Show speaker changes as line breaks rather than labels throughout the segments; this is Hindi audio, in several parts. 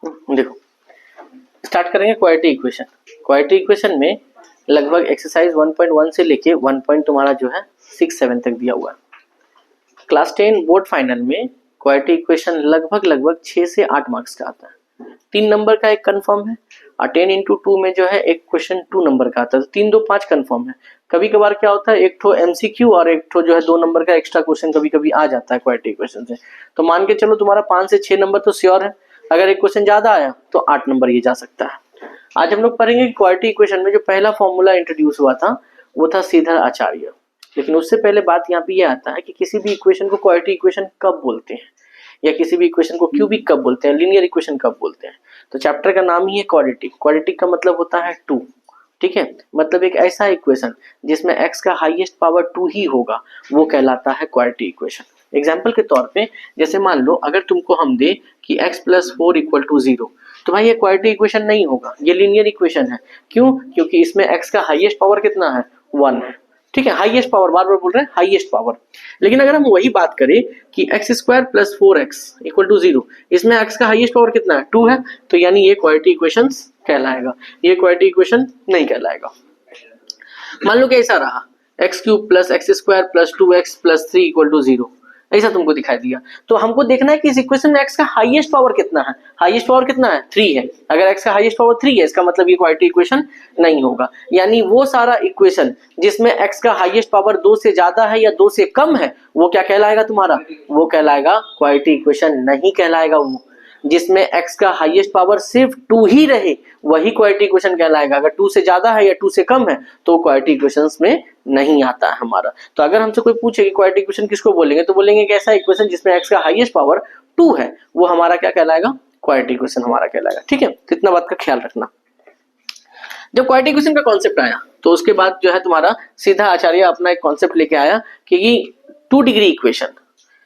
देखो स्टार्ट करेंगे क्वाड्रेटिक इक्वेशन। क्वाड्रेटिक इक्वेशन में लगभग एक्सरसाइज 1.1 से लेके 1 तुम्हारा जो है 6-7 तक दिया हुआ है। क्लास 10 बोर्ड फाइनल में क्वाड्रेटिक इक्वेशन लगभग 6 से 8 मार्क्स का आता है। 3 नंबर का एक कंफर्म है और 10 into 2 में जो है एक क्वेश्चन 2 नंबर का आता है। 3, 2, 5 कंफर्म है। कभी कभार क्या होता है एक ठो एमसीक्यू और एक ठो जो है 2 नंबर का एक्स्ट्रा क्वेश्चन कभी कभी आ जाता है क्वाड्रेटिक इक्वेशन से। तो मान के चलो तुम्हारा 5 से 6 नंबर तो श्योर है। अगर एक क्वेश्चन ज्यादा आया तो 8 नंबर ये जा सकता है। आज हम लोग पढ़ेंगे क्वाड्रेटिक इक्वेशन में जो पहला फॉर्मूला इंट्रोड्यूस हुआ था वो था श्रीधर आचार्य। लेकिन उससे पहले बात यहाँ पे ये आता है कि किसी भी इक्वेशन को क्वाड्रेटिक इक्वेशन कब बोलते हैं या किसी भी इक्वेशन को क्यूबिक कब बोलते हैं, लीनियर इक्वेशन कब बोलते हैं। तो चैप्टर का नाम ही है क्वाड्रेटिक। क्वाड्रेटिक का मतलब होता है 2, ठीक है। मतलब एक ऐसा इक्वेशन जिसमें x का हाईएस्ट पावर 2 ही होगा वो कहलाता है क्वाड्रेटिक इक्वेशन। एग्जाम्पल के तौर पे जैसे मान लो अगर तुमको हम दे कि x + 4 = 0 तो भाई ये क्वाड्रेटिक इक्वेशन नहीं होगा, ये लीनियर इक्वेशन है। क्यों? क्योंकि इसमें x का हाईएस्ट पावर कितना है? 1 है, ठीक है। हाईएस्ट पावर, बार बार बोल रहे हैं हाईएस्ट पावर। लेकिन अगर हम वही बात करें कि x² + 4x = 0, इसमें x का हाईएस्ट पावर कितना है? 2 है। तो यानी ये क्वाड्रेटिक इक्वेशन कहलाएगा, ये क्वाड्रेटिक इक्वेशन नहीं कहलाएगा। मान लो कि ऐसा रहा x³ + x² + 2x + 3 = 0, ऐसा तुमको दिखाई दिया। तो हमको देखना है कि इस इक्वेशन में x का हाईएस्ट पावर कितना है। हाईएस्ट पावर कितना है? 3 है। अगर x का हाईएस्ट पावर 3 है इसका मतलब ये क्वाड्रेटिक इक्वेशन नहीं होगा। यानी वो सारा इक्वेशन जिसमें x का हाईएस्ट पावर 2 से ज्यादा है या 2 से कम है वो क्या कहलाएगा तुम्हारा? वो कहलाएगा क्वाड्रेटिक इक्वेशन, नहीं कहलाएगा वो। जिसमें x का हाईएस्ट पावर सिर्फ 2 ही रहे वही क्वाड्रेटिक इक्वेशन कहलाएगा। अगर 2 से ज्यादा है या 2 से कम है तो क्वाड्रेटिक इक्वेशंस में नहीं आता है हमारा। तो अगर हमसे कोई पूछे कि क्वाड्रेटिक इक्वेशन किसको बोलेंगे तो बोलेंगे कि ऐसा इक्वेशन जिसमें x का हाईएस्ट पावर 2 है वो हमारा क्या कहलाएगा? क्वाड्रेटिक इक्वेशन हमारा कहलाएगा, ठीक है। तो इतना बात का ख्याल रखना। जब क्वाड्रेटिक इक्वेशन का कॉन्सेप्ट आया तो उसके बाद जो है तुम्हारा सीधा आचार्य अपना एक कॉन्सेप्ट लेके आया कि 2 डिग्री इक्वेशन।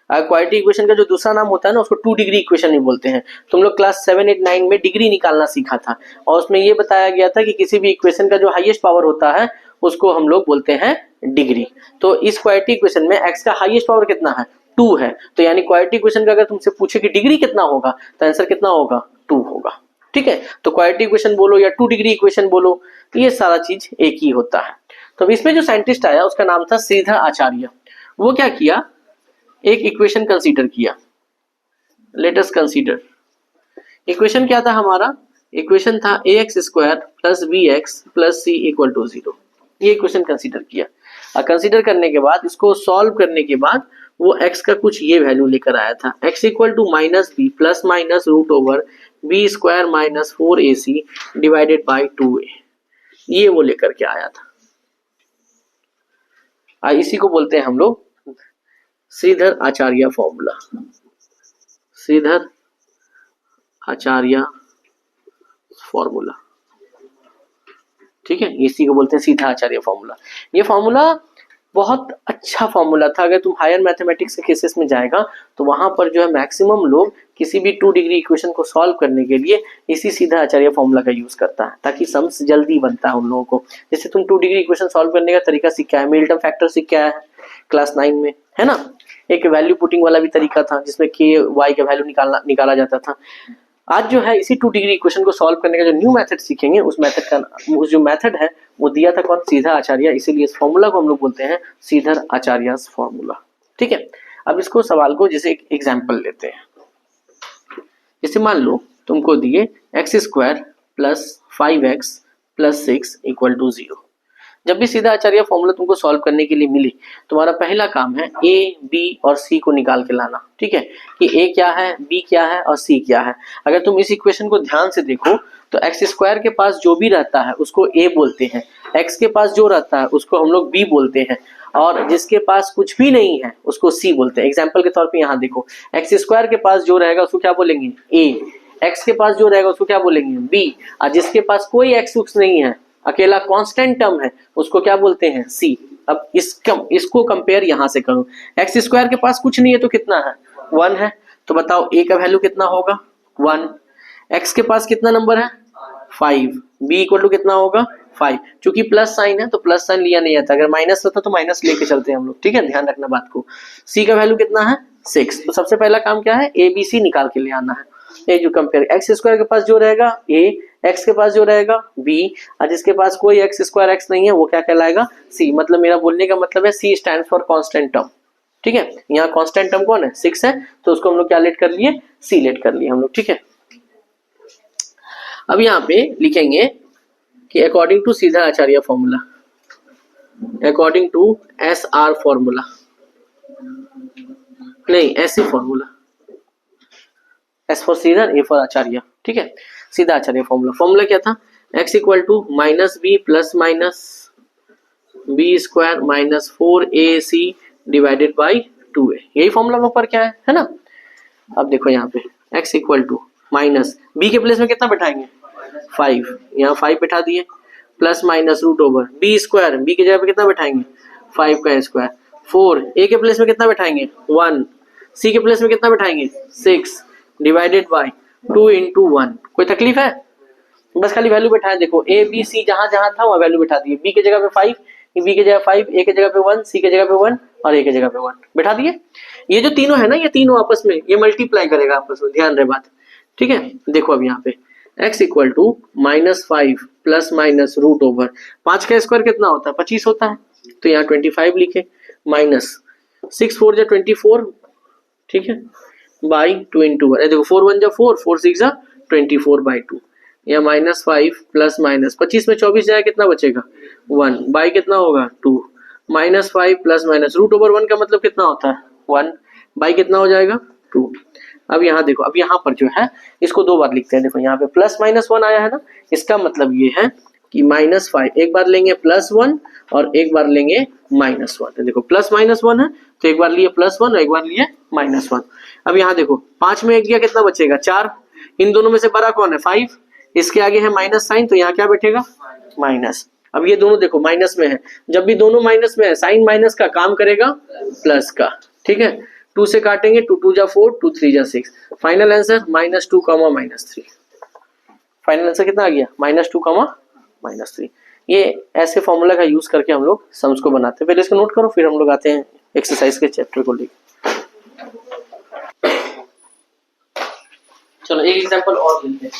क्वाड्रेटिक इक्वेशन का जो दूसरा नाम होता है ना उसको 2 डिग्री इक्वेशन भी बोलते हैं। तुम लोग क्लास 7, 8, 9 में डिग्री निकालना सीखा था और उसमें ये बताया गया था कि किसी भी इक्वेशन का जो हाईएस्ट पावर होता है उसको हम लोग बोलते हैं डिग्री। तो इस क्वाड्रेटिक इक्वेशन में x का हाईएस्ट पावर कितना है? 2 है। तो यानी क्वाड्रेटिक इक्वेशन का अगर तुमसे पूछे कि डिग्री कितना होगा तो आंसर कितना होगा? 2 होगा, ठीक है। तो क्वाड्रेटिक इक्वेशन बोलो या 2 डिग्री इक्वेशन बोलो ये सारा चीज एक ही होता है। तो इसमें जो साइंटिस्ट आया उसका नाम था श्रीधर आचार्य। वो क्या किया, एक इक्वेशन कंसीडर किया। लेट अस कंसीडर इक्वेशन क्या था हमारा? इक्वेशन था ax² + bx + c = 0। ये इक्वेशन कंसीडर किया और कंसीडर करने के बाद इसको सॉल्व करने के बाद वो x का कुछ ये वैल्यू लेकर आया था, x = -b ± √b² - 4ac / 2a। ये वो लेकर के आया था। इसी को बोलते हैं हम लोग श्रीधर आचार्य फॉर्मूला। श्रीधर आचार्य फॉर्मूला, ठीक है। इसी को बोलते हैं सीधा आचार्य फॉर्मूला। ये फॉर्मूला बहुत अच्छा फॉर्मूला था। अगर तुम हायर मैथमेटिक्स के केसेस में जाएगा तो वहां पर जो है मैक्सिमम लोग किसी भी 2 डिग्री इक्वेशन को सॉल्व करने के लिए इसी सीधा आचार्य फॉर्मूला का यूज करता है ताकि सम्स जल्दी बनता है उन लोगों को। जैसे तुम 2 डिग्री इक्वेशन सॉल्व करने का तरीका सीख के आए, मिल्टन फैक्टर सीख के आया है क्लास 9 में, है ना। एक वैल्यू पुटिंग वाला भी तरीका था जिसमें k y का वैल्यू निकाला जाता था। आज जो है इसी 2 डिग्री इक्वेशन को सॉल्व करने का जो न्यू मेथड सीखेंगे उस जो मेथड है वो दिया था कौन? सीधा आचार्य। इसीलिए इस फॉर्मूला को हम लोग बोलते हैं श्रीधर आचार्य फॉर्मूला, ठीक है। अब इसको सवाल को जैसे एक एग्जांपल लेते हैं। जैसे मान लो तुमको दिए x² + 5x + 6 = 0। जब भी सीधा आचार्य फॉर्मूला तुमको सॉल्व करने के लिए मिले तुम्हारा पहला काम है a, b और c को निकाल के लाना, ठीक है। कि a क्या है, b क्या है और c क्या है। अगर तुम इस इक्वेशन को ध्यान से देखो तो x² के पास जो भी रहता है उसको a बोलते हैं, x के पास जो रहता है उसको हम लोग b बोलते हैं और जिसके पास कुछ भी नहीं है उसको c बोलते हैं। एग्जाम्पल के तौर पर यहाँ देखो x² के पास जो रहेगा उसको क्या बोलेंगे? a। x के पास जो रहेगा उसको क्या बोलेंगे? b। और जिसके पास कोई x नहीं है, अकेला कांस्टेंट टर्म है, उसको क्या बोलते हैं? c। अब इसको कंपेयर यहां से करो, x² के पास कुछ नहीं है तो कितना है? 1 है। तो बताओ a का वैल्यू कितना होगा? 1। x के पास कितना नंबर है? 5। b = कितना होगा? 5। चूंकि प्लस साइन है तो प्लस साइन लिया नहीं जाता, अगर माइनस होता तो माइनस लेके चलते हैं हम लोग, ठीक है। ध्यान रखना बात को। c का वैल्यू कितना है? 6। तो सबसे पहला काम क्या है? a b c निकाल के ले आना है। ये जो कंपेयर एक्स स्क्वायर के पास जो रहेगा ए, एक्स के पास जो रहेगा बी, और जिसके पास कोई एक्स स्क्वायर एक्स नहीं है वो क्या कहलाएगा सी। मतलब मेरा बोलने का मतलब है सी स्टैंड फॉर कांस्टेंट टर्म। ठीक है, यहाँ कांस्टेंट टर्म कौन है 6 है, तो उसको हम लोग क्या लेट कर लिए सी लेट कर लिए हम लोग। ठीक है, अब यहाँ पे लिखेंगे कि according to Sridhar Acharya formula, according to S R formula, नहीं ऐसी formula, S for Sridhar A for Acharya. ठीक है, सीधा आचार्य फॉर्मूला। फॉर्मूला क्या था, x equal to minus B plus minus b square minus 4ac divided by 2a। यही फॉर्मूला पर क्या है ना। अब देखो यहाँ पे x equal to minus B के प्लेस में कितना बैठाएंगे 5, यहाँ 5 बैठा दिए, plus minus root over B square, B की जगह पे कितना बैठाएंगे 5 का स्क्वायर, 4 ए के प्लेस में कितना बैठाएंगे 1, सी के प्लेस में कितना बैठाएंगे 6 डिवाइडेड बाई 2 इंटू 1। कोई तकलीफ है, बस खाली वैल्यू बैठाए। देखो ए बी सी जहां जहां था वहां वैल्यू बैठा दिए, बी के जगह पे 5, बी के जगह 5, ए के जगह पे 1, सी के जगह पे 1 और ए के जगह पे 1 बैठा दिए। ये जो तीनों है ना, ये तीनों आपस में ये मल्टीप्लाई करेगा आपस में, ध्यान रहे बात। ठीक है, देखो अब यहाँ पे x equal to -5 plus minus root over 5 का स्क्वायर कितना होता है 25 होता है, तो यहाँ 25 लिखे, माइनस 6 4 जा 24, ठीक है, बाई 2 इंटू 1। देखो 4 1 जा 4, 4 6 जा 24 बाई 2, या -5 प्लस माइनस 25 में 24 जाए कितना बचेगा 1, बाई कितना होगा 2, -5 प्लस माइनस रूट ओवर 1 का मतलब कितना होता है 1, बाई कितना हो जाएगा 2। अब यहाँ देखो, अब यहाँ पर जो है इसको दो बार लिखते हैं। देखो यहाँ पे प्लस माइनस 1 आया है ना, इसका मतलब ये है कि -5 एक बार लेंगे +1 और एक बार लेंगे -1। देखो प्लस माइनस 1 है तो एक बार लिए +1 और एक बार लिए -1। अब यहाँ देखो 5 में 1 गया कितना बचेगा 4, इन दोनों में से बड़ा कौन है 5, इसके आगे है माइनस साइन तो यहाँ क्या बैठेगा माइनस। अब ये दोनों देखो माइनस में है, जब भी दोनों माइनस में है साइन माइनस का काम करेगा प्लस का। ठीक है, 2 से काटेंगे 2 2 जा 4, 2 3 जा 6, फाइनल आंसर -2, -3। फाइनल आंसर कितना आ गया -2, -3। ये ऐसे फॉर्मूला का यूज करके हम लोग सम्स को बनाते हैं। पहले इसको नोट करो, फिर हम लोग आते हैं एक्सरसाइज के चैप्टर को लेकर। चलो एक एग्जांपल और लेते हैं।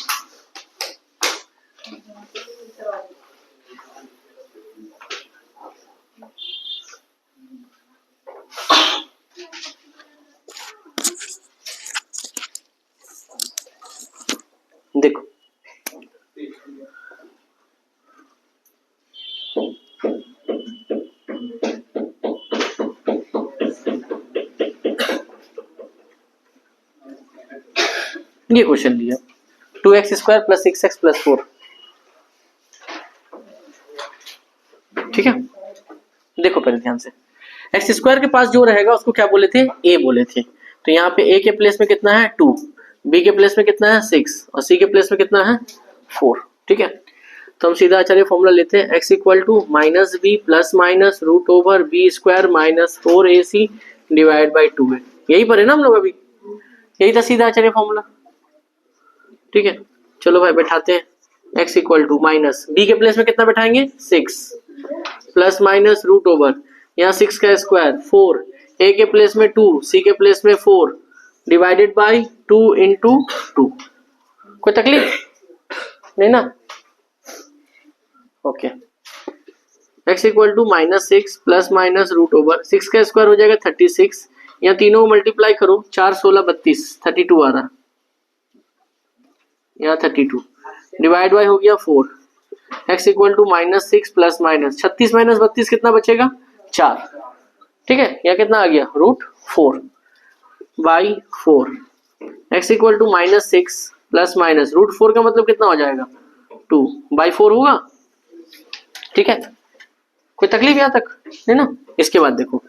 देखो ये क्वेश्चन दिया 2x² + 6x + 4। ठीक है, देखो पहले ध्यान से, x² के पास जो रहेगा उसको क्या बोले थे a बोले थे, तो यहाँ पे a के प्लेस में कितना है 2, b के प्लेस में कितना है 6 और c के प्लेस में कितना है 4। ठीक है, तो हम सीधा आचार्य फॉर्मूला लेते हैं, x equal to -b plus minus root over b square minus 4ac divide by 2a। यही पर है ना हम लोग अभी, यही था सीधा आचार्य फॉर्मूला। ठीक है, चलो भाई बैठाते हैं, x equal to minus b के प्लेस में कितना बैठाएंगे 6 प्लस माइनस रूट ओवर यहाँ 6 का स्क्वायर 4, a के प्लेस में 2, c के प्लेस में 4 डिवाइडेड बाई 2 इंटू 2। कोई तकलीफ नहीं ना। Okay, x equal to -6 plus minus root over 6 का स्क्वायर हो जाएगा 36, यहाँ तीनों को मल्टीप्लाई करो 4 16 32 32 आ रहा, यहाँ 32 डिवाइड बाई हो गया 4, x equal to -6 plus minus 36 minus 32 कितना बचेगा 4। ठीक है, यहाँ कितना आ गया √4 by 4, x equal to -6 plus minus √4 का मतलब कितना हो जाएगा 2 बाई 4 होगा। ठीक है, कोई तकलीफ यहाँ तक नहीं ना। इसके बाद देखो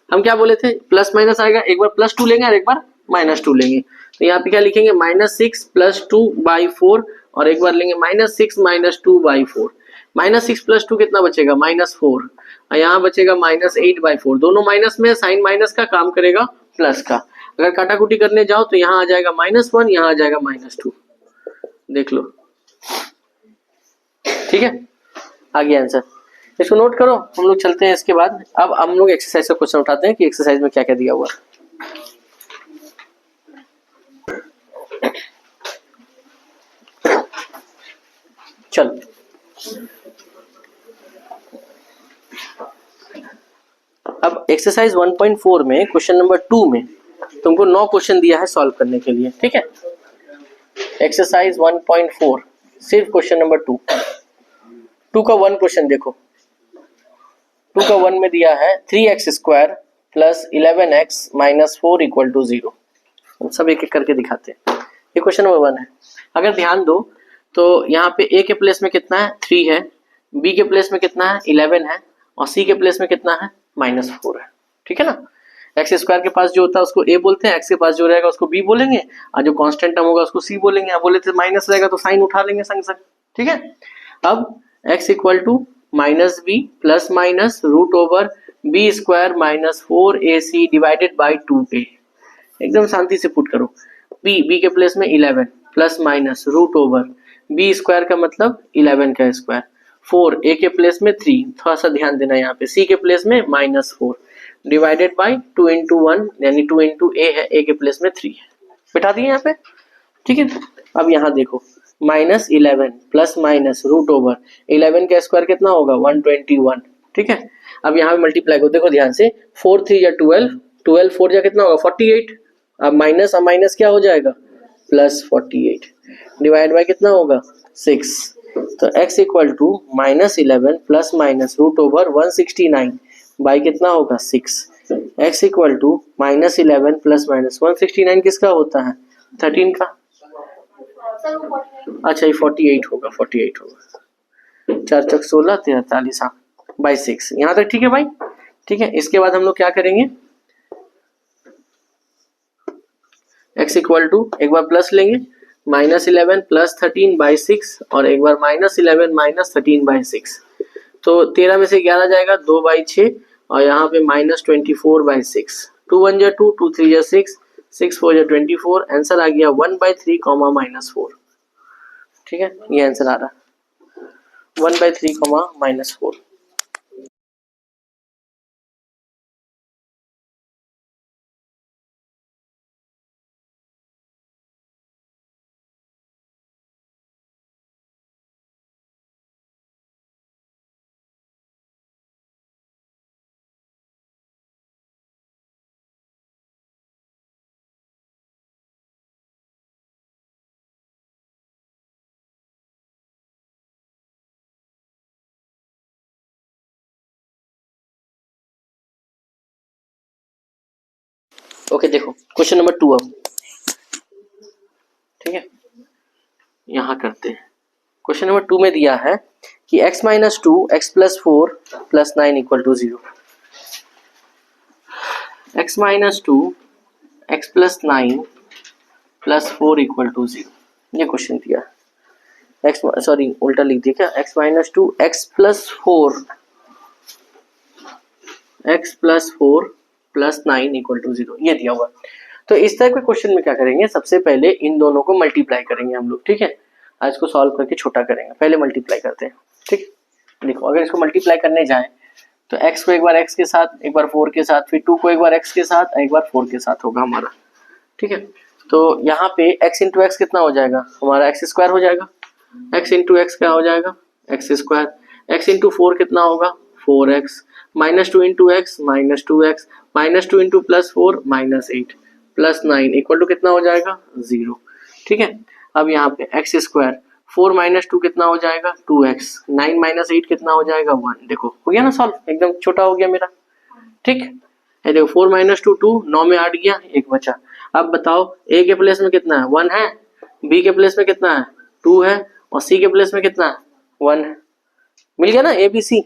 हम क्या बोले थे, प्लस माइनस आएगा, एक बार +2 लेंगे और एक बार -2 लेंगे, तो यहाँ पे क्या लिखेंगे -6 + 2 बाई 4 और एक बार लेंगे -6 - 2 बाई 4। -6 + 2 कितना बचेगा -4 और यहाँ बचेगा -8 बाई 4। दोनों माइनस में, साइन माइनस का काम करेगा प्लस का। अगर काटाकुटी करने जाओ तो यहाँ आ जाएगा -1, यहाँ आ जाएगा -2। देख लो, ठीक है, आ गया आंसर। इसको नोट करो, हम लोग चलते हैं इसके बाद। अब हम लोग एक्सरसाइज का क्वेश्चन उठाते हैं कि एक्सरसाइज में क्या क्या दिया हुआ है। चलो अब एक्सरसाइज 1.4 में क्वेश्चन नंबर 2 में तुमको 9 क्वेश्चन दिया है सॉल्व करने के लिए, ठीक है। एक्सरसाइज 1.4 सिर्फ क्वेश्चन नंबर 2 का 1 क्वेश्चन देखो। 2 का 1 में दिया है 3x square plus 11x minus 4 equal to 0। हम सब एक एक करके दिखाते हैं। ये क्वेश्चन नंबर 1 है। अगर ध्यान दो तो यहाँ पे a के प्लेस में कितना है 3 है, b के प्लेस में कितना है 11 है और c के प्लेस में कितना है -4 है, ठीक है ना। एक्स स्क्वायर के पास जो होता है उसको a बोलते हैं, x के पास जो रहेगा उसको b बोलेंगे और जो कांस्टेंट टर्म होगा उसको c बोलेंगे। अब बोले थे माइनस रहेगा तो साइन उठा लेंगे संग संग, ठीक है। अब x equal to minus B plus minus root over B square minus 4ac divided by 2a। एकदम शांति से पुट करो। b के प्लेस में 11 plus minus root over B square का मतलब 11 का स्क्वायर, 4 a के प्लेस में 3, थोड़ा सा ध्यान देना यहाँ पे, c के प्लेस में -4 डिवाइडेड बाई 2 इंटू 1 यानी 2 इंटू a है, a के प्लेस में 3 है। बिठा दिए यहाँ पे, ठीक है। अब यहाँ देखो -11 प्लस माइनस रूट ओवर 11 का स्क्वायर कितना होगा 121, ठीक है। अब यहाँ पे मल्टीप्लाई करो, देखो ध्यान से, 4 3 या 12, 12 4 या कितना होगा 48। अब माइनस क्या हो जाएगा प्लस 48 डिवाइड बाय कितना होगा 6। तो x equal to -11 plus minus root over 169 by कितना होगा 6। x equal to -11 plus minus 169 किसका होता है 13 का। अच्छा ये 48 होगा 4 चक 16 43 बाई 6। यहाँ तक ठीक है भाई, ठीक है। इसके बाद हम लोग क्या करेंगे, x इक्वल टू एक बार प्लस लेंगे -11 प्लस 13 बाई 6 और एक बार -11 माइनस 13 बाई 6। तो 13 में से 11 जाएगा 2 बाई 6 और यहाँ पे -24 बाई 6। 2 1 जा 2, 2 3 जा 6, 6 4 जा 24। आंसर आ गया 1/3 कॉमा -4, ठीक है। ये आंसर आ रहा 1/3 कॉमा -4। ओके देखो क्वेश्चन नंबर 2 अब, ठीक है। यहाँ करते हैं। क्वेश्चन नंबर 2 में दिया है कि x minus 2 x plus 4 plus 9 equal to 0। x minus 2 x plus 9 plus 4 equal to 0, ये क्वेश्चन दिया। x सॉरी उल्टा लिख दिया क्या, x minus 2 x plus 4 plus 9 equal to 0, ये दिया हुआ। तो इस टाइप के क्वेश्चन में क्या करेंगे, सबसे पहले इन दोनों को मल्टीप्लाई करेंगे हम लोग, ठीक है। आज इसको सॉल्व करके छोटा करेंगे, पहले मल्टीप्लाई करते हैं, ठीक। देखो अगर इसको मल्टीप्लाई करने जाए तो x को एक बार x के साथ, एक बार 4 के साथ, फिर 2 को एक बार x के साथ, एक बार 4 के साथ होगा हमारा, ठीक है। तो यहाँ पे x इंटू एक्स कितना हो जाएगा हमारा एक्स स्क्वायर हो जाएगा। x इंटू एक्स क्या हो जाएगा एक्स स्क्वायर। x इंटू 4 कितना होगा 4x, -2 into X -2x, -2 into plus 4 -8 plus 9 equal to कितना हो जाएगा 0, ठीक है। अब यहाँ पे एक्स स्क्वायर 4 माइनस 2 कितना हो जाएगा 2x, 9 माइनस 8 कितना हो जाएगा 1। देखो हो गया ना सॉल्व, एकदम छोटा हो गया मेरा, ठीक है। देखो 4 माइनस 2 2, 9 में 8 गया, 1 बचा। अब बताओ a के प्लेस में कितना है 1 है, b के प्लेस में कितना है 2 है और c के प्लेस में कितना है 1 है। मिल गया ना a b c।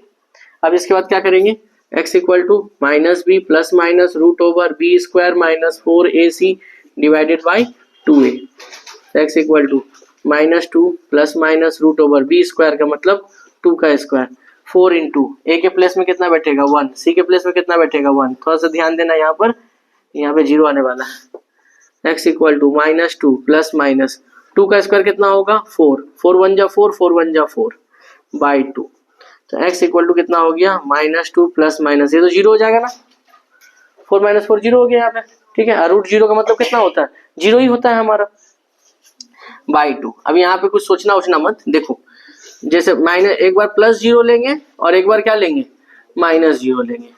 अब इसके बाद क्या करेंगे, x equal to minus B plus minus root over B square minus 4ac divided by 2a। x equal to -2 plus minus root over B square का मतलब 2 का स्क्वायर, 4 इंटू ए के प्लेस में कितना बैठेगा 1, सी के प्लेस में कितना बैठेगा 1। थोड़ा सा ध्यान देना यहाँ पे 0 आने वाला है। x equal to -2 plus minus 2 का स्क्वायर कितना होगा 4, 4 1 जा 4, 4 1 जा 4 बाई 2। तो x इक्वल टू कितना हो गया -2 प्लस माइनस, ये तो 0 हो जाएगा ना, 4 माइनस 4 0 हो गया यहाँ पे, ठीक है। रूट 0 का मतलब कितना होता है 0 ही होता है हमारा, बाई 2। अब यहाँ पे कुछ सोचना मत, देखो जैसे माइनस, एक बार प्लस जीरो लेंगे और एक बार क्या लेंगे, माइनस जीरो लेंगे।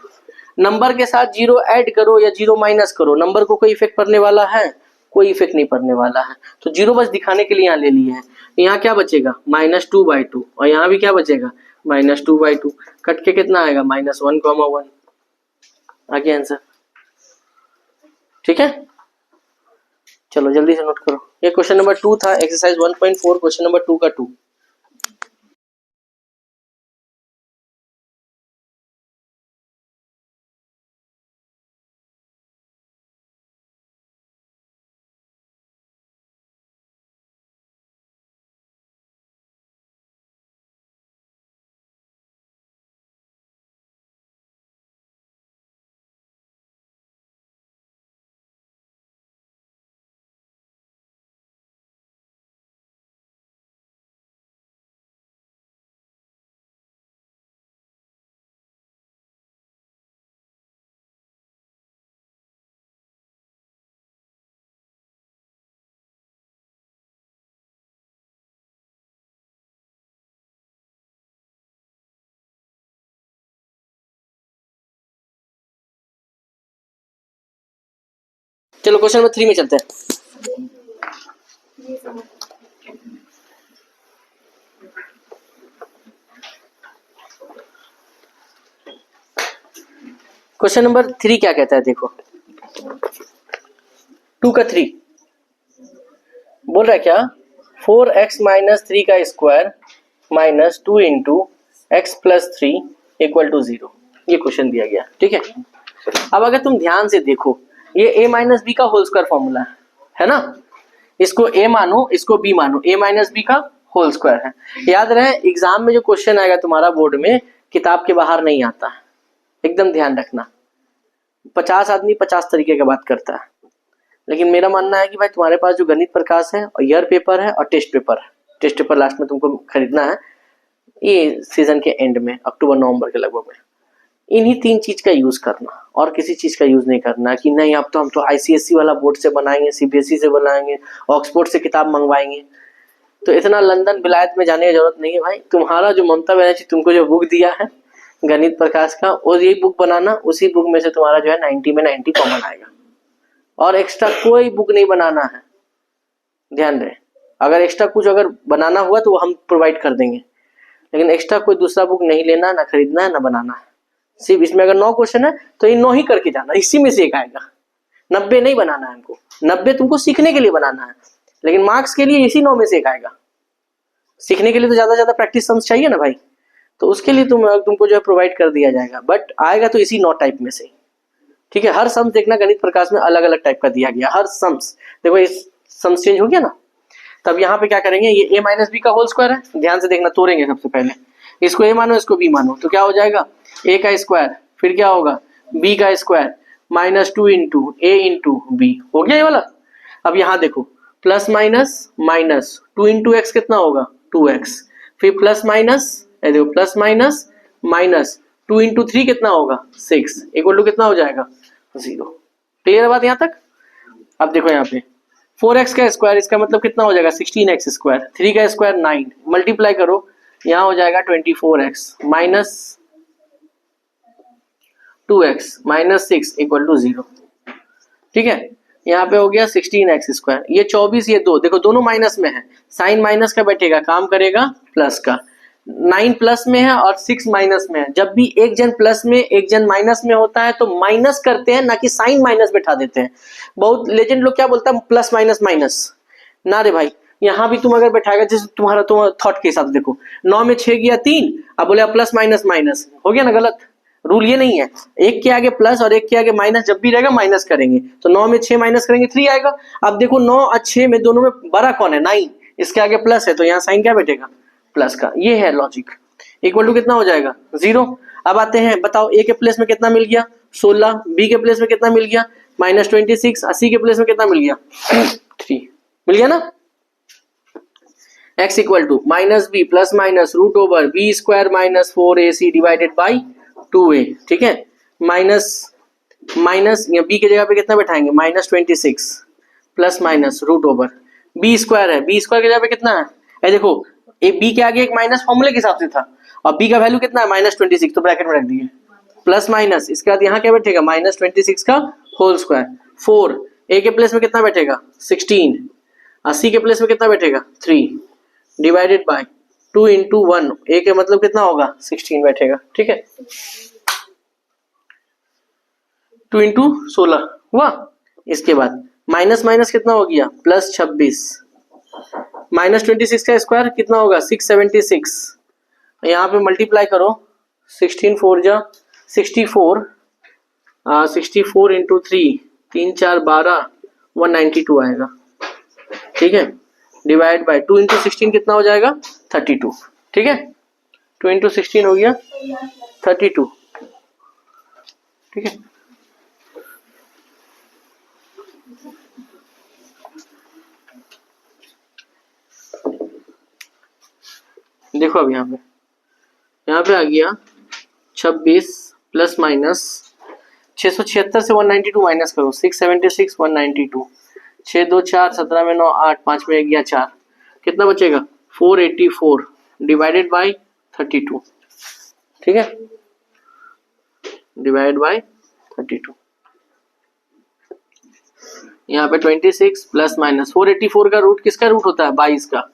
नंबर के साथ जीरो ऐड करो या जीरो माइनस करो, नंबर को कोई इफेक्ट पड़ने वाला है, कोई इफेक्ट नहीं पड़ने वाला है। तो जीरो बस दिखाने के लिए यहाँ ले लिए हैं। यहाँ क्या बचेगा, -2/2, और यहाँ भी क्या बचेगा, -2/2। कट के कितना आएगा, -1, 1। आगे आंसर, ठीक है। चलो जल्दी से नोट करो, ये क्वेश्चन नंबर 2 था, एक्सरसाइज 1.4 क्वेश्चन नंबर 2 का 2। चलो क्वेश्चन नंबर 3 में चलते हैं। क्वेश्चन नंबर 3 क्या कहता है, देखो 2 का 3 बोल रहा है क्या, 4x - 3 का square -2 into X plus 3 equal to 0। ये क्वेश्चन दिया गया, ठीक है। अब अगर तुम ध्यान से देखो, ये a माइनस बी का होल स्क्वायर फॉर्मूला है ना, इसको a मानो, इसको b मानो, a माइनस बी का होल स्क्वायर है। याद रहे एग्जाम में जो क्वेश्चन आएगा तुम्हारा बोर्ड में, किताब के बाहर नहीं आता है, एकदम ध्यान रखना। 50 आदमी 50 तरीके की बात करता है, लेकिन मेरा मानना है कि भाई तुम्हारे पास जो गणित प्रकाश है और ईयर पेपर है और टेस्ट पेपर है, टेस्ट पेपर लास्ट में तुमको खरीदना है, ये सीजन के एंड में अक्टूबर नवंबर के लगभग में, इन्हीं 3 चीज का यूज करना और किसी चीज का यूज नहीं करना कि नहीं अब तो हम तो आईसीएसई वाला बोर्ड से बनाएंगे, सीबीएसई से बनाएंगे, ऑक्सफोर्ड से किताब मंगवाएंगे। तो इतना लंदन विलायत में जाने की जरूरत नहीं है भाई। तुम्हारा जो ममता बनर्जी तुमको जो बुक दिया है गणित प्रकाश का, और यही बुक बनाना, उसी बुक में से तुम्हारा जो है 90 में 90 कॉमन आएगा, और एक्स्ट्रा कोई बुक नहीं बनाना है। ध्यान रहे, अगर एक्स्ट्रा कुछ अगर बनाना हुआ तो वो हम प्रोवाइड कर देंगे, लेकिन एक्स्ट्रा कोई दूसरा बुक नहीं लेना, ना खरीदना है, ना बनाना है। सिर्फ इसमें अगर 9 क्वेश्चन है तो ये 9 ही करके जाना, इसी में से एक आएगा। 90 नहीं बनाना है हमको, 90 तुमको सीखने के लिए बनाना है, लेकिन मार्क्स के लिए इसी 9 में से एक आएगा। सीखने के लिए तो ज्यादा प्रैक्टिस सम्स चाहिए ना भाई, तो उसके लिए तुमको जो है प्रोवाइड कर दिया जाएगा, बट आएगा तो इसी 9 टाइप में से, ठीक है। हर सम्स देखना गणित प्रकाश में अलग अलग टाइप का दिया गया, हर सम्स देखो, इस सम्स चेंज हो गया ना। तब यहाँ पे क्या करेंगे, ये a माइनस बी का होल स्क्वायर है, ध्यान से देखना, तोड़ेंगे सबसे पहले, इसको a मानो, इसको b मानो, तो क्या हो जाएगा, a का स्क्वायर, फिर क्या होगा b का square -2 into a into B, हो गया ये वाला। अब यहाँ देखो plus minus minus 2 into X कितना होगा 2x, फिर प्लस माइनस, देखो प्लस माइनस माइनस 2 इंटू 3 कितना होगा 6 इक्वल टू कितना हो जाएगा 0। क्लियर है बात यहाँ तक। अब देखो यहाँ पे 4x का स्क्वायर, इसका मतलब कितना हो जाएगा 16x स्क्वायर, 3 का स्क्वायर 9, मल्टीप्लाई करो, यहाँ हो जाएगा 24x minus 2x minus 6 equal to 0, ठीक है। यहाँ पे हो गया 16x स्क्वायर, ये 24, ये 2, देखो दोनों माइनस में है, साइन माइनस का बैठेगा, काम करेगा प्लस का। 9 प्लस में है और 6 माइनस में है, जब भी एक जन प्लस में एक जन माइनस में होता है तो माइनस करते हैं, ना कि साइन माइनस बैठा देते हैं। बहुत लेजेंड लोग क्या बोलता है, प्लस माइनस माइनस, ना रे भाई, यहाँ भी तुम अगर बैठाएगा, जैसे तुम्हारा थॉट के हिसाब से देखो, 9 में 6 गया 3, अब बोले प्लस माइनस माइनस, हो गया ना गलत। रूल ये नहीं है, एक के आगे प्लस और एक के आगे माइनस जब भी रहेगा माइनस करेंगे, तो 9 में 6 माइनस करेंगे 3 आएगा। अब देखो 9 और 6 में दोनों में बड़ा कौन है 9, इसके आगे प्लस है तो यहाँ साइन क्या बैठेगा प्लस का, ये है लॉजिक। इक्वल टू कितना हो जाएगा 0। अब आते हैं, बताओ a के प्लेस में कितना मिल गया 16, b के प्लेस में कितना मिल गया -26, और c के प्लेस में कितना मिल गया 3, मिल गया ना। x equal to -b plus minus √b square minus 4ac divided by 2a, ठीक है। माइनस माइनस b की जगह पे कितना बैठाएंगे -26 प्लस माइनस √b स्क्वायर है, b स्क्वायर की जगह पे कितना है, देखो ए बी के आगे एक माइनस फॉर्मूले के हिसाब से था, और बी का वैल्यू कितना है -26, तो ब्रैकेट में रख दिए प्लस माइनस, इसके बाद यहाँ क्या बैठेगा -26 का होल स्क्वायर, 4 ए के प्लेस में कितना बैठेगा 16, और सी के प्लेस में कितना बैठेगा 3 डिवाइडेड बाय 2 इंटू 1, ए के मतलब कितना होगा 16 बैठेगा, ठीक है 2 इंटू 16 हुआ। इसके बाद माइनस माइनस कितना हो गया +26, -26 का स्क्वायर कितना होगा 676, यहाँ पे मल्टीप्लाई करो 16 4 जा 64, 64 इंटू 3 3 4 12 192 आएगा, ठीक है डिवाइड बाय 2 इंटू 16 कितना हो जाएगा 32, ठीक है 2 इंटू 16 हो गया 32, ठीक है। देखो अब यहाँ पे आ गया 26 प्लस माइनस 676 से 192 माइनस करो 676 192, 6 2 4 17 में 9 8 5 में गया 4, कितना बचेगा 484 डिवाइडेड बाय 32, ठीक है डिवाइड बाय 32, यहाँ पे 26 प्लस माइनस 484 का रूट किसका रूट होता है 22 का,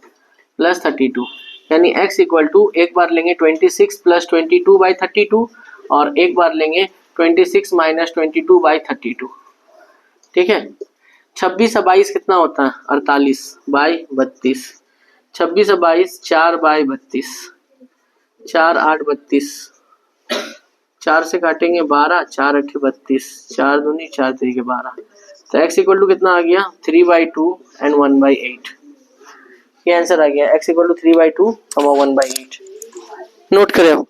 प्लस 32, यानी x इक्वल टू एक बार लेंगे 26 प्लस 22 बाई 32, और एक बार लेंगे 26 माइनस 22 बाई 32, ठीक है 26 और 22 कितना होता है 48 बाई 32, 26 और 22 4 बाई 32, 4 8 32, 4 से काटेंगे 12, 4 8 32, 4 दूनी 4 3 के 12, तो x इक्वल टू कितना आ गया 3/2 एंड 1/8, ये आंसर आ गया x इक्वल टू 3/2 1/8, नोट करें आप।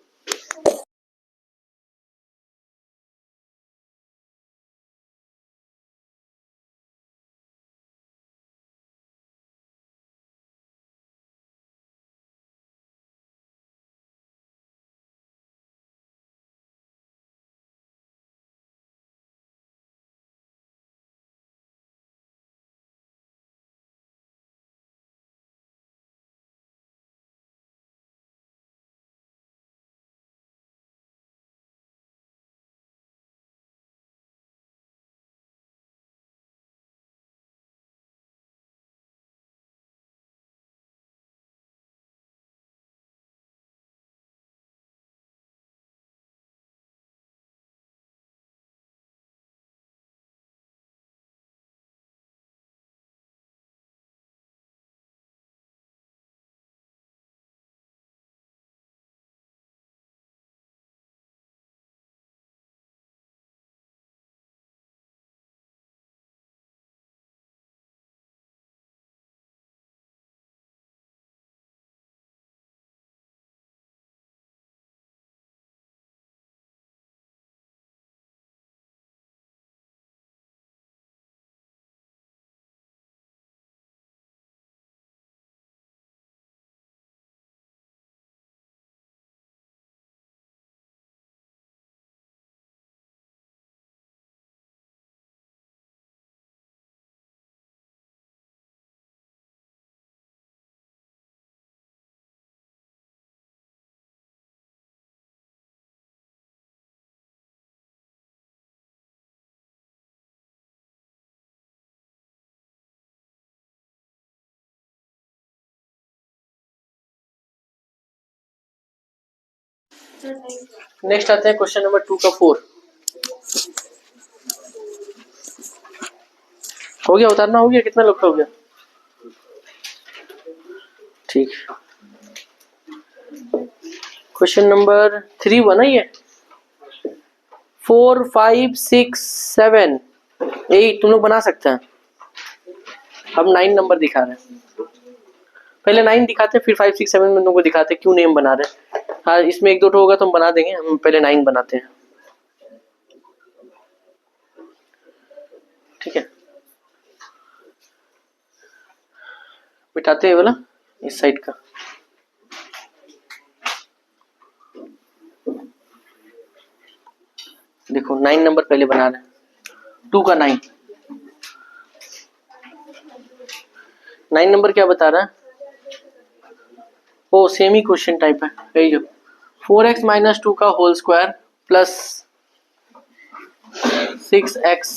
नेक्स्ट आते हैं क्वेश्चन नंबर 2 का 4, हो गया उतारना हो गया, कितना लोग का हो गया, ठीक क्वेश्चन नंबर 3 बना ही है 4 5 6 7 8 तुम लोग बना सकते हैं, हम 9 नंबर दिखा रहे हैं, पहले 9 दिखाते हैं फिर 5 6 7 में तुमको दिखाते हैं क्यों नेम बना रहे हैं, हाँ इसमें एक दो ठो होगा तो हम बना देंगे, हम पहले 9 बनाते हैं, ठीक है बिठाते हैं बोला इस साइड का, देखो 9 नंबर पहले बना रहे हैं 2 का 9 नंबर क्या बता रहा है ओ सेम ही क्वेश्चन टाइप है, यही जो 4x माइनस 2 का whole square plus 6x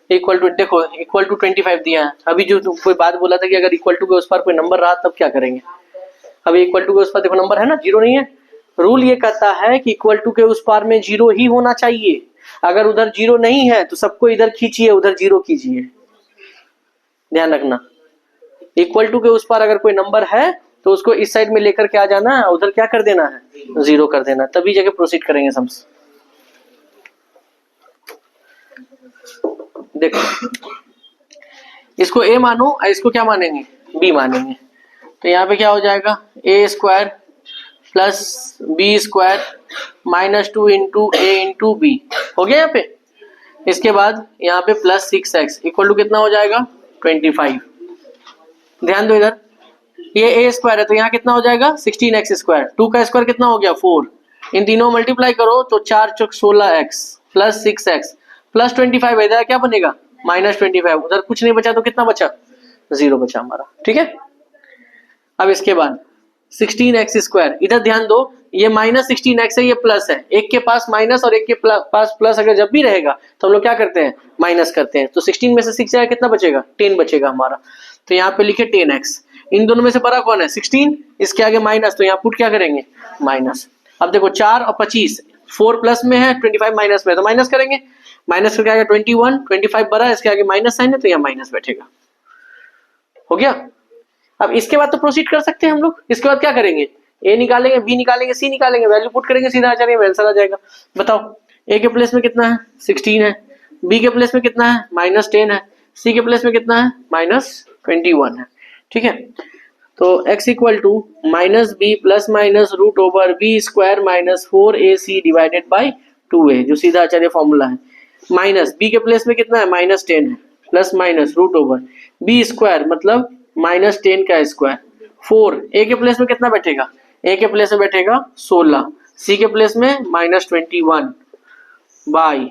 equal to, देखो इक्वल टू 25 दिया है। अभी जो कोई बात बोला था कि अगर इक्वल टू के उस पर कोई नंबर रहा तब क्या करेंगे, अभी इक्वल टू के उस पर देखो नंबर है ना, जीरो नहीं है। रूल ये कहता है कि इक्वल टू के उस पार में जीरो ही होना चाहिए, अगर उधर जीरो नहीं है तो सबको इधर खींचिए, उधर जीरो कीजिए, ध्यान रखना। इक्वल टू के उस पार अगर कोई नंबर है तो उसको इस साइड में लेकर के आ जाना है, उधर क्या कर देना है, जीरो कर देना, तभी जगह प्रोसीड करेंगे सब। देखो इसको a मानो और इसको क्या मानेंगे, b मानेंगे, तो यहाँ पे क्या हो जाएगा, a square plus B square minus 2 into A into B हो गया यहाँ पे। इसके बाद यहाँ पे प्लस 6x इक्वल टू कितना हो जाएगा, 25। ध्यान दो इधर, ये a स्क्वायर है तो यहाँ कितना हो जाएगा 16x स्क्वायर, 2 का स्क्वायर कितना हो गया 4, इन तीनों मल्टीप्लाई करो तो 4 चौक 16x प्लस 6x प्लस 25, इधर क्या बनेगा माइनस 25, उधर कुछ नहीं बचा तो कितना बचा, जीरो बचा हमारा, ठीक है। अब इसके बाद 16x स्क्वायर, इधर ध्यान दो ये माइनस 16x है, ये प्लस है, एक के पास माइनस और एक के पास प्लस अगर जब भी रहेगा तो हम लोग क्या करते हैं, माइनस करते हैं, तो 16 में से 6 जाएगा कितना बचेगा, 10 बचेगा हमारा, तो यहाँ पे लिखे 10x। इन दोनों में से बड़ा कौन है 16, इसके आगे माइनस, तो यहाँ पुट क्या करेंगे माइनस। अब देखो 4 और 25, 4 प्लस में है 25 माइनस में, तो माइनस करेंगे, माइनस करके आगे 21, 25 बड़ा है, इसके आगे माइनस साइन है तो यहाँ माइनस बैठेगा, हो गया। अब इसके बाद तो प्रोसीड कर सकते हैं हम लोग, इसके बाद क्या करेंगे, ए निकालेंगे, बी निकालेंगे, सी निकालेंगे, वैल्यू पुट करेंगे, सीधा आचार्य आंसर आ जाएगा। बताओ ए के प्लेस में कितना है 16 है, बी के प्लेस में कितना है माइनस 10 है, सी के प्लेस में कितना है माइनस 21 है, ठीक है। तो x equal to minus B plus minus root over B square minus 4ac divided by 2a, जो सीधा आचार्य फॉर्मूला है। माइनस बी के प्लेस में कितना है माइनस 10 है, plus minus root over B square मतलब माइनस 10 का स्क्वायर, 4 ए के प्लेस में कितना बैठेगा, ए के प्लेस में बैठेगा 16, सी के प्लेस में माइनस 21 बाई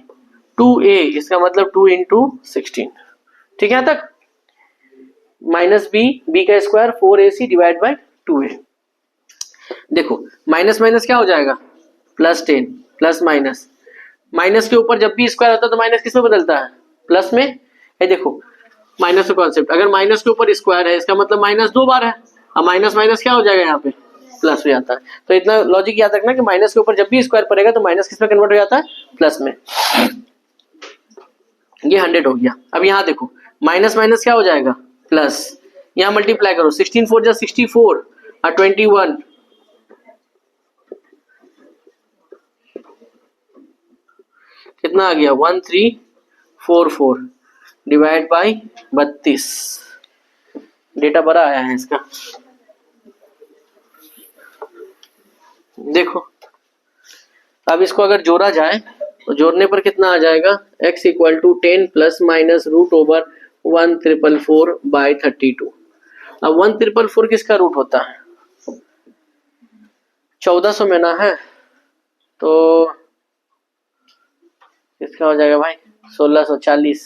2a, इसका मतलब 2 इंटू 16, ठीक है। तक माइनस बी का square 4ac divide by 2a। देखो माइनस माइनस क्या हो जाएगा प्लस 10, प्लस माइनस, माइनस के ऊपर जब भी स्क्वायर होता है तो माइनस किस में बदलता है, प्लस में। ये देखो माइनस का कॉन्सेप्ट, अगर माइनस के ऊपर स्क्वायर है इसका मतलब माइनस 2 बार है, अब माइनस माइनस क्या हो जाएगा यहाँ पे प्लस हो जाता है। तो इतना लॉजिक याद रखना कि माइनस के ऊपर जब भी स्क्वायर पड़ेगा तो माइनस किस में कन्वर्ट हो जाता है, प्लस में। ये 100 हो गया। अब यहाँ देखो माइनस माइनस क्या हो जाएगा प्लस, यहाँ मल्टीप्लाई करो 16 4 जा 64 और 21 कितना आ गया 1344 डिवाइड बाई 32, डेटा बड़ा आया है इसका। देखो अब इसको अगर जोड़ा जाए तो जोड़ने पर कितना आ जाएगा, x equal to 10 plus minus root over 1444 by 32। अब 1444 किसका रूट होता है, 1400 में ना है, तो किसका हो जाएगा भाई 1640,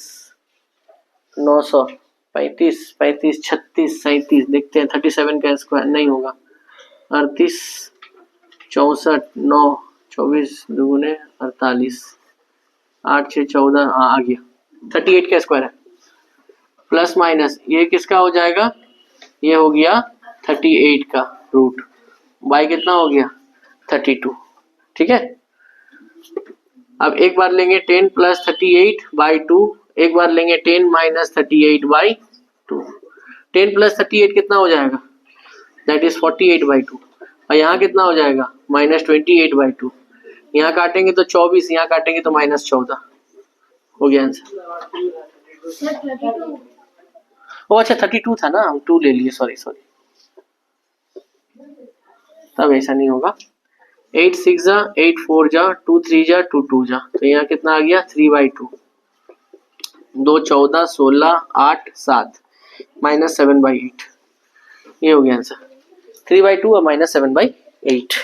900, 35, 35, 36, 37, देखते हैं 37 का स्क्वायर नहीं होगा, 38, 64, 9, 24 दुगुने 48, 8 6 14, आ गया 38 का स्क्वायर है, प्लस माइनस ये किसका हो जाएगा, ये हो गया 38 का रूट, बाई कितना हो गया 32, ठीक है। अब एक बार लेंगे 10 प्लस 38 बाई 2, एक बार लेंगे 10 माइनस 38 बाई 2, 10 प्लस 38 कितना हो जाएगा, दैट इज 48 बाई 2, और यहाँ कितना हो जाएगा माइनस 28 बाई 2, यहाँ काटेंगे तो 24, यहाँ काटेंगे तो माइनस 14, हो गया आंसर। ओ अच्छा 32 था ना, हम 2 ले लिए, सॉरी, तब ऐसा नहीं होगा। 8 6 जा 8 4 जा 2 3 जा 2 2 जा, तो यहाँ कितना आ गया 3 बाई 2, 2 14 16 8 7 माइनस 7 बाई 8, ये हो गया आंसर 3 बाई 2 और माइनस 7 बाई 8।